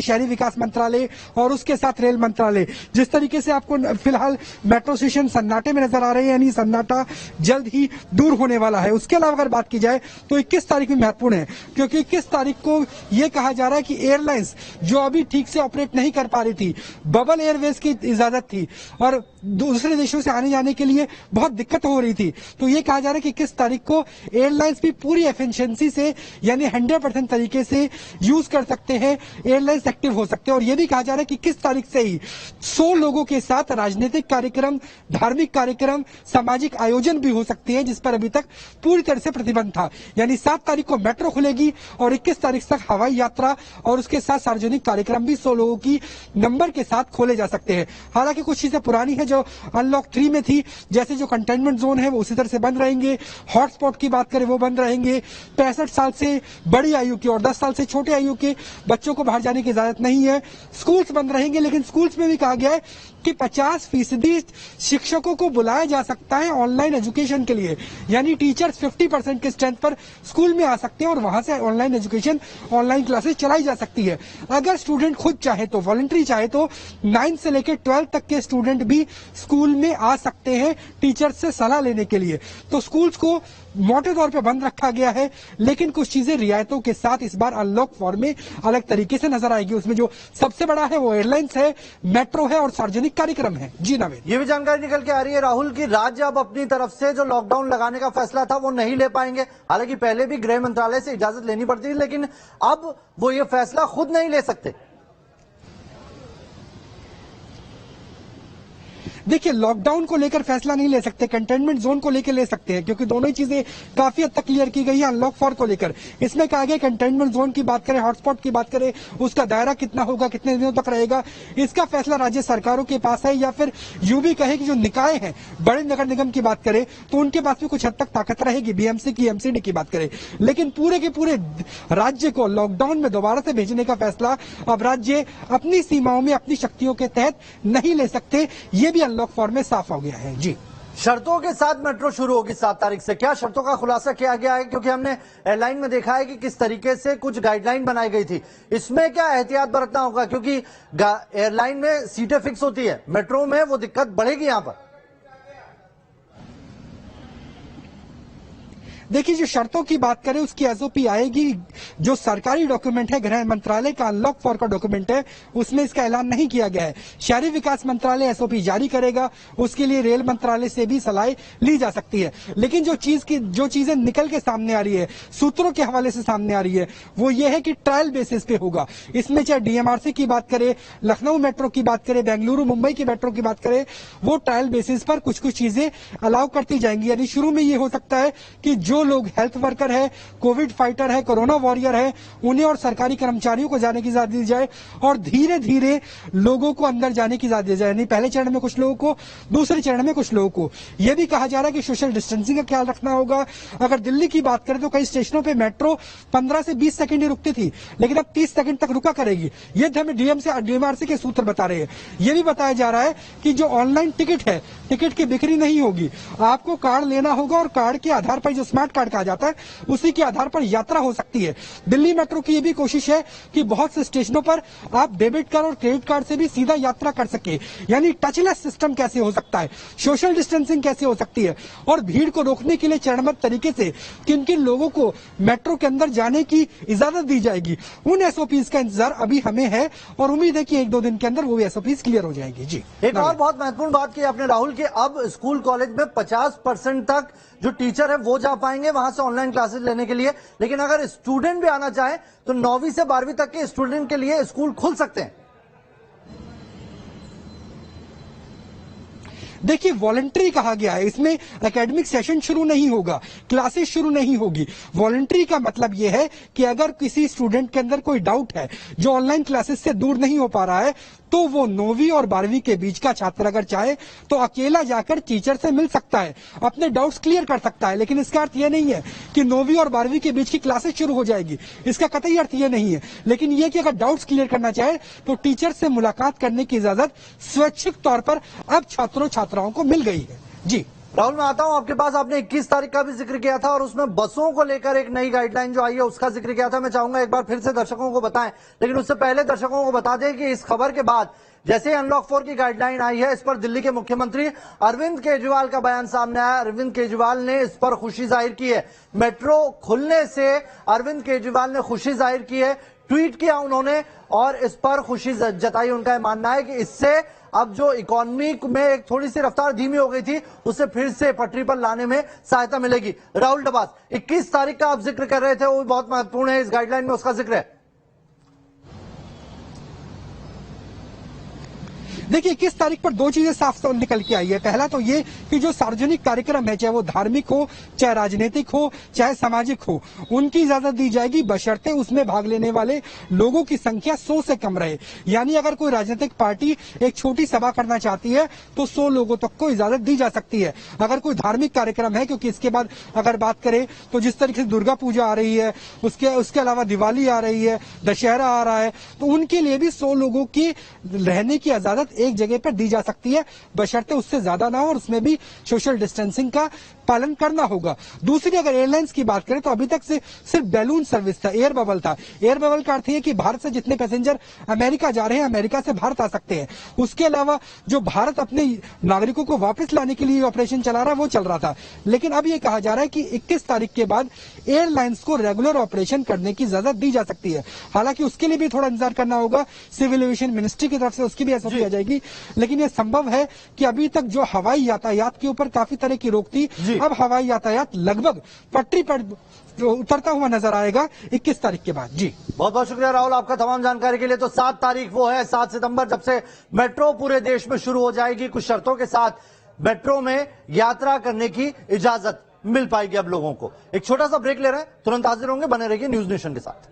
शहरी विकास मंत्रालय और उसके साथ रेल मंत्रालय जिस तरीके से आपको फिलहाल मेट्रो स्टेशन सन्नाटे में नजर आ रहे हैं, यानी सन्नाटा जल्द ही दूर होने वाला है। उसके अलावा अगर बात की जाए तो 21 तारीख भी महत्वपूर्ण है, क्योंकि 21 तारीख को यह कहा जा रहा है कि एयरलाइंस जो अभी ठीक से ऑपरेट नहीं कर पा रही थी, बबल एयरवेज की इजाजत थी और दूसरे देशों से आने जाने के लिए बहुत दिक्कत हो रही थी, तो यह कहा जा रहा है कि 21 तारीख को एयरलाइंस भी पूरी एफिशिएंसी से यानी 100% तरीके से यूज कर सकते हैं, एयरलाइंस एक्टिव हो सकते हैं। और यह भी कहा जा रहा है कि 21 तारीख से ही 100 लोगों के साथ राजनीतिक कार्यक्रम, धार्मिक कार्यक्रम, सामाजिक आयोजन भी हो सकते हैं, जिस पर अभी तक पूरी तरह से प्रतिबंध था। यानी 7 तारीख को मेट्रो खुलेगी और 21 तारीख तक हवाई यात्रा और उसके साथ सार्वजनिक कार्यक्रम भी 100 लोगों की नंबर के साथ खोले जा सकते हैं। हालांकि कुछ चीजें पुरानी है जो अनलॉक 3 में थी, जैसे जो कंटेनमेंट जोन है वो उसी तरह से बंद रहेंगे, हॉटस्पॉट की बात करें वो बंद रहेंगे, 65 साल से बड़ी आयु के और 10 साल से छोटे आयु के बच्चों को बाहर जाने की इजाजत नहीं है, स्कूल्स बंद रहेंगे। लेकिन स्कूल्स में भी कहा गया है कि 50% शिक्षकों को बुलाया जा सकता है ऑनलाइन एजुकेशन के लिए, यानी टीचर्स 50% के स्ट्रेंथ पर स्कूल में आ सकते हैं और वहां से ऑनलाइन एजुकेशन, ऑनलाइन क्लासेस चलाई जा सकती है। अगर स्टूडेंट खुद चाहे तो, वॉलंटरी चाहे तो 9 से लेकर 12 तक के स्टूडेंट भी स्कूल में आ सकते हैं टीचर्स से सलाह लेने के लिए। तो स्कूल्स को मोटे तौर पे बंद रखा गया है, लेकिन कुछ चीजें रियायतों के साथ इस बार अनलॉक 4 में अलग तरीके से नजर आएगी। उसमें जो सबसे बड़ा है वो एयरलाइंस है, मेट्रो है और सार्वजनिक कार्यक्रम है। जी नावेद, ये भी जानकारी निकल के आ रही है राहुल की राज्य अब अपनी तरफ से जो लॉकडाउन लगाने का फैसला था वो नहीं ले पाएंगे। हालांकि पहले भी गृह मंत्रालय से इजाजत लेनी पड़ती थी, लेकिन अब वो ये फैसला खुद नहीं ले सकते। देखिए, लॉकडाउन को लेकर फैसला नहीं ले सकते, कंटेनमेंट जोन को लेकर ले सकते हैं, क्योंकि दोनों ही चीजें काफी हद तक क्लियर की गई है अनलॉक 4 को लेकर। इसमें कहा गया कंटेनमेंट जोन की बात करें, हॉटस्पॉट की बात करें, उसका दायरा कितना होगा, कितने दिनों तक रहेगा, इसका फैसला राज्य सरकारों के पास है, या फिर यूं भी कहे कि जो निकाय हैं, बड़े नगर निगम की बात करें तो उनके पास भी कुछ हद तक ताकत रहेगी, बीएमसी की, एमसीडी की बात करें। लेकिन पूरे के पूरे राज्य को लॉकडाउन में दोबारा से भेजने का फैसला अब राज्य अपनी सीमाओं में, अपनी शक्तियों के तहत नहीं ले सकते। ये भी अनलॉक 4 में साफ हो गया है। जी, शर्तों के साथ मेट्रो शुरू होगी 7 तारीख से, क्या शर्तों का खुलासा किया गया है? क्योंकि हमने एयरलाइन में देखा है कि किस तरीके से कुछ गाइडलाइन बनाई गई थी, इसमें क्या एहतियात बरतना होगा? क्योंकि एयरलाइन में सीटें फिक्स होती है, मेट्रो में वो दिक्कत बढ़ेगी यहां पर। देखिए, जो शर्तों की बात करें उसकी एसओपी आएगी। जो सरकारी डॉक्यूमेंट है, गृह मंत्रालय का अनलॉक 4 का डॉक्यूमेंट है, उसमें इसका ऐलान नहीं किया गया है। शहरी विकास मंत्रालय एसओपी जारी करेगा, उसके लिए रेल मंत्रालय से भी सलाह ली जा सकती है। लेकिन जो चीजें निकल के सामने आ रही है, सूत्रों के हवाले से सामने आ रही है, वो ये है कि ट्रायल बेसिस पे होगा। इसमें चाहे डीएमआरसी की बात करें, लखनऊ मेट्रो की बात करें, बेंगलुरु मुंबई की मेट्रो की बात करें, वो ट्रायल बेसिस पर कुछ कुछ चीजें अलाउ करती जाएंगी। यानी शुरू में ये हो सकता है कि जो लोग हेल्थ वर्कर है, कोविड फाइटर है, कोरोना वॉरियर है, उन्हें और सरकारी कर्मचारियों को जाने की इजाजत दी जाए और धीरे धीरे लोगों को अंदर जाने की इजाजत दी जाए। यानी पहले चरण में कुछ लोगों को, दूसरे चरण में कुछ लोगों को। यह भी कहा जा रहा है कि सोशल डिस्टेंसिंग का ख्याल रखना होगा। अगर दिल्ली की बात करें तो कई स्टेशनों पर मेट्रो 15 से 20 सेकंड ही रुकती थी, लेकिन अब 30 सेकंड तक रुका करेगी। ये हमें डीएमआरसी के सूत्र बता रहे हैं। यह भी बताया जा रहा है कि जो ऑनलाइन टिकट है, टिकट की बिक्री नहीं होगी, आपको कार्ड लेना होगा और कार्ड के आधार पर, जो स्मार्ट कार्ड कहा जाता है, उसी के आधार पर यात्रा हो सकती है। दिल्ली मेट्रो की यह भी कोशिश है कि बहुत से स्टेशनों पर आप डेबिट कार्ड और क्रेडिट कार्ड से भी सीधा यात्रा कर सके। यानी टचलेस सिस्टम कैसे हो सकता है, सोशल डिस्टेंसिंग कैसे हो सकती है, और भीड़ को रोकने के लिए चरणबद्ध तरीके से किन किन लोगों को मेट्रो के अंदर जाने की इजाजत दी जाएगी, उन एसओपीज का इंतजार अभी हमें है और उम्मीद है कि 1-2 दिन के अंदर वो भी एसओपीज क्लियर हो जाएगी। जी, एक और बहुत महत्वपूर्ण बात की आपने राहुल की, अब स्कूल कॉलेज में 50% तक जो टीचर है वो जा पाएंगे वहां से ऑनलाइन क्लासेस लेने के लिए, लेकिन अगर स्टूडेंट भी आना चाहे तो 9वीं से 12वीं तक के स्टूडेंट के लिए स्कूल खुल सकते हैं। देखिए, वॉलंटरी कहा गया है, इसमें एकेडमिक सेशन शुरू नहीं होगा, क्लासेस शुरू नहीं होगी। वॉलंटरी का मतलब यह है कि अगर किसी स्टूडेंट के अंदर कोई डाउट है, जो ऑनलाइन क्लासेस से दूर नहीं हो पा रहा है, तो वो 9वीं और 12वीं के बीच का छात्र अगर चाहे तो अकेला जाकर टीचर से मिल सकता है, अपने डाउट्स क्लियर कर सकता है। लेकिन इसका अर्थ यह नहीं है कि 9वीं और 12वीं के बीच की क्लासेस शुरू हो जाएगी, इसका कतई अर्थ यह नहीं है। लेकिन यह कि अगर डाउट्स क्लियर करना चाहे तो टीचर से मुलाकात करने की इजाजत स्वैच्छिक तौर पर अब छात्रों छात्राओं को मिल गई है। जी, राहुल, मैं आता हूं आपके पास। आपने 21 तारीख का भी जिक्र किया था और उसमें बसों को लेकर एक नई गाइडलाइन जो आई है उसका जिक्र किया था। मैं चाहूंगा एक बार फिर से दर्शकों को बताएं, लेकिन उससे पहले दर्शकों को बता दें कि इस खबर के बाद जैसे अनलॉक 4 की गाइडलाइन आई है, इस पर दिल्ली के मुख्यमंत्री अरविंद केजरीवाल का बयान सामने आया। अरविंद केजरीवाल ने इस पर खुशी जाहिर की है। मेट्रो खुलने से अरविंद केजरीवाल ने खुशी जाहिर की है, ट्वीट किया उन्होंने और इस पर खुशी जताई। उनका मानना है कि इससे अब जो इकोनॉमी में एक थोड़ी सी रफ्तार धीमी हो गई थी, उसे फिर से पटरी पर लाने में सहायता मिलेगी। राहुल डबास, 21 तारीख का आप जिक्र कर रहे थे, वो बहुत महत्वपूर्ण है, इस गाइडलाइन में उसका जिक्र है। देखिए 21 तारीख पर दो चीजें साफ साफ निकल के आई है। पहला तो ये कि जो सार्वजनिक कार्यक्रम है, चाहे वो धार्मिक हो, चाहे राजनीतिक हो, चाहे सामाजिक हो, उनकी इजाजत दी जाएगी बशर्ते उसमें भाग लेने वाले लोगों की संख्या 100 से कम रहे। यानी अगर कोई राजनीतिक पार्टी एक छोटी सभा करना चाहती है तो 100 लोगों तक को इजाजत दी जा सकती है। अगर कोई धार्मिक कार्यक्रम है, क्योंकि इसके बाद अगर बात करें तो जिस तरीके से दुर्गा पूजा आ रही है, उसके अलावा दिवाली आ रही है, दशहरा आ रहा है, तो उनके लिए भी 100 लोगों की रहने की इजाजत एक जगह पर दी जा सकती है, बशर्ते उससे ज्यादा ना हो और उसमें भी सोशल डिस्टेंसिंग का पालन करना होगा। दूसरी अगर एयरलाइंस की बात करें तो अभी तक से सिर्फ बैलून सर्विस था, एयर बबल था। एयर बबल का अर्थ है कि भारत से जितने पैसेंजर अमेरिका जा रहे हैं, अमेरिका से भारत आ सकते हैं। उसके अलावा जो भारत अपने नागरिकों को वापस लाने के लिए ऑपरेशन चला रहा है वो चल रहा था। लेकिन अब यह कहा जा रहा है कि 21 तारीख के बाद एयरलाइंस को रेगुलर ऑपरेशन करने की इजाजत दी जा सकती है। हालांकि उसके लिए भी थोड़ा इंतजार करना होगा, सिविल एविएशन मिनिस्ट्री की तरफ से उसकी भी एसओपी आ जाएगी। लेकिन यह संभव है कि अभी तक जो हवाई यातायात के ऊपर काफी तरह की रोक थी, अब हवाई यातायात लगभग पटरी पर उतरता हुआ नजर आएगा 21 तारीख के बाद। जी बहुत बहुत शुक्रिया राहुल आपका तमाम जानकारी के लिए। तो 7 तारीख वो है, 7 सितंबर, जब से मेट्रो पूरे देश में शुरू हो जाएगी। कुछ शर्तों के साथ मेट्रो में यात्रा करने की इजाजत मिल पाएगी अब लोगों को। एक छोटा सा ब्रेक ले रहे हैं, तुरंत हाजिर होंगे, बने रहिए न्यूज नेशन के साथ।